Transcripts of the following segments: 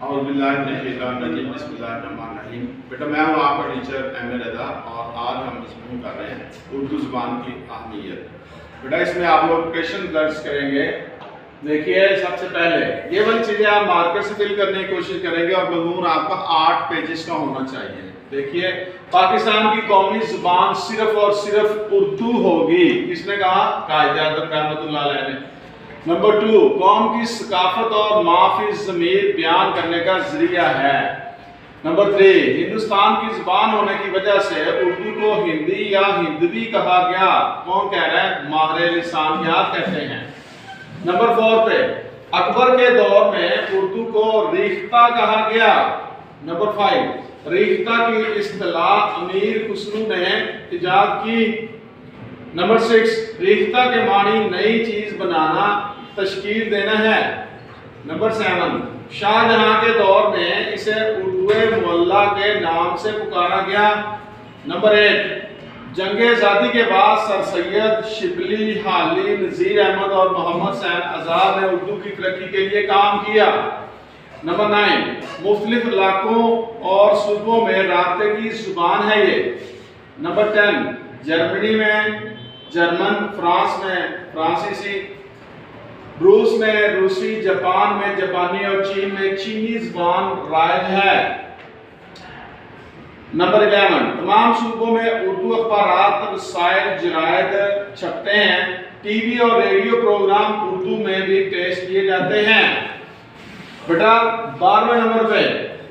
बिस्मिल्लाहिर्रहमानिर्रहीम। बेटा मैं हूँ आपका टीचर एम.ए. रज़ा और आज हम मज़मून कर रहे हैं उर्दू ज़ुबान की अहमियत। बेटा इसमें आप लोग क्वेश्चन दर्ज करेंगे। देखिए सबसे पहले ये वाली चीज़ें आप मार्कर से फिल करने की कोशिश करेंगे और मज़मून आपका 8 पेजेस का होना चाहिए। देखिए पाकिस्तान की कौमी ज़ुबान सिर्फ और सिर्फ उर्दू होगी। किसने कहा? कायद-ए-आज़म रहमतुल्लाह अलैह ने। नंबर 2, कौम की सकाफत और माफी ज़मीर बयान करने का जरिया है। नंबर 3, हिंदुस्तान की ज़ुबान होने की वजह से उर्दू को हिंदी या हिंदवी कहा गया। कौन कह रहा है? माहिर लिसानियात कहते हैं। नंबर 4 पे अकबर के दौर में उर्दू को रीख्ता कहा गया। नंबर 5, रीख्ता की इस्तिलाह अमीर खुसरू ने इजाद की। नंबर 6, रीख्ता के मानी नई चीज बनाना, तश्कील देना है। नंबर 7, शाहजहां के दौर में इसे उर्दू मुअल्ला के नाम से पुकारा गया। नंबर 8, जंगे आज़ादी के बाद सर सैयद शिबली, हाली, नज़ीर अहमद और मोहम्मद सैन आज़ाद ने उर्दू की तरक्की के लिए काम किया। नंबर 9, मुख्तलिफ इलाकों और सूबों में राब्ते की ज़ुबान है ये। नंबर 10, जर्मनी में जर्मन, फ्रांस में फ्रांसीसी, रूस में रूसी, जापान में जापानी और चीन में चीनी ज़ुबान राइज है। नंबर 11, तमाम सूबों में उर्दू अखबारात, रसायल, जरायद छपते हैं। टीवी और रेडियो प्रोग्राम उर्दू में भी पेश किए जाते हैं। बेटा 12वें नंबर पे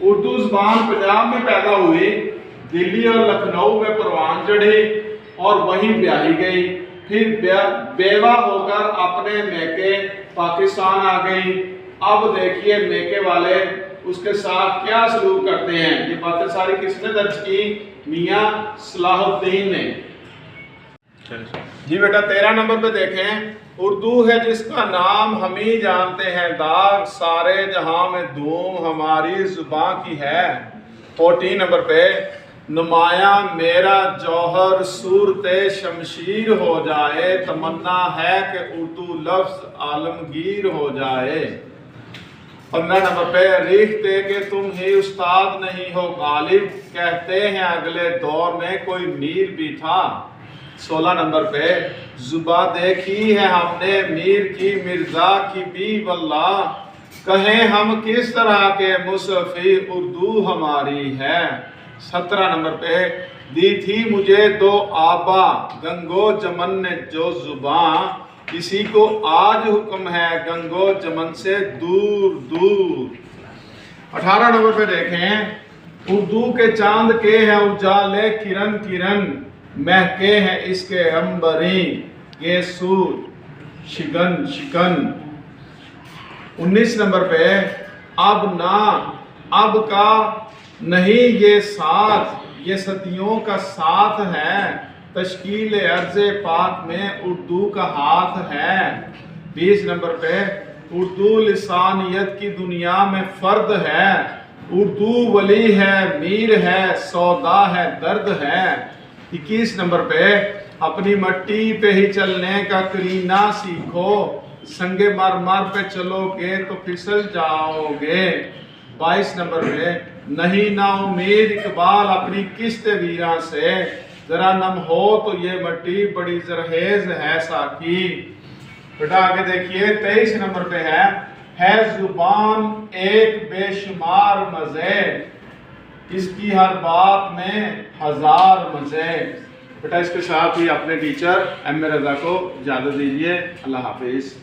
उर्दू ज़ुबान पंजाब में पैदा हुई, दिल्ली और लखनऊ में परवान चढ़ी और वहीं ब्याही गई, फिर बेवा होकर अपने मैके पाकिस्तान आ गई। अब देखिए मैके वाले उसके साथ क्या सलूक करते हैं। ये बातें सारी किसने दर्ज की? मियां सलाहुद्दीन ने। जी बेटा 13 नंबर पे देखें, उर्दू है जिसका नाम हम ही जानते हैं, दाग सारे जहां में धूम हमारी जुबान की है। 14 नंबर पे, नुमाया मेरा जौहर सूरते शमशीर हो जाए, तमन्ना है कि उर्दू लफ्ज आलमगीर हो जाए। 15 नंबर पे, रीखते कि तुम ही उस्ताद नहीं हो गालिब, कहते हैं अगले दौर में कोई मीर भी था। 16 नंबर पे, जुबा देखी है हमने मीर की मिर्जा की भी वल्लाह, कहें हम किस तरह के मुसफ़ी उर्दू हमारी है। 17 नंबर पे, दी थी मुझे 2 आबा गंगो जमन ने जो जुबां, किसी को आज हुक्म है गंगो जमन से दूर दूर। 18 नंबर पे देखें, उर्दू के चांद के हैं उजाले किरण किरण, महके हैं इसके अंबरी के सूर शिकन शिकन। 19 नंबर पे, अब ना अब का नहीं ये साथ, ये सदियों का साथ है, तश्कील अर्ज़े पाक में उर्दू का हाथ है। 20 नंबर पे, उर्दू लिसानियत की दुनिया में फर्द है, उर्दू वली है मीर है सौदा है दर्द है। 21 नंबर पे, अपनी मट्टी पे ही चलने का करीना सीखो, संगे मर मर पे चलोगे तो फिसल जाओगे। 22 नंबर पे, नहीं ना उम्मीद इकबाल अपनी किस्त वीरा से, जरा नम हो तो ये मट्टी बड़ी जरहेज है साकी। बेटा आगे देखिए 23 नंबर पे है जुबान एक बेशुमार मजे, इसकी हर बात में 1000 मजे। बेटा इसके साथ ही अपने टीचर एम.ए. रज़ा को इजाज़त दीजिए। अल्लाह हाफिज़।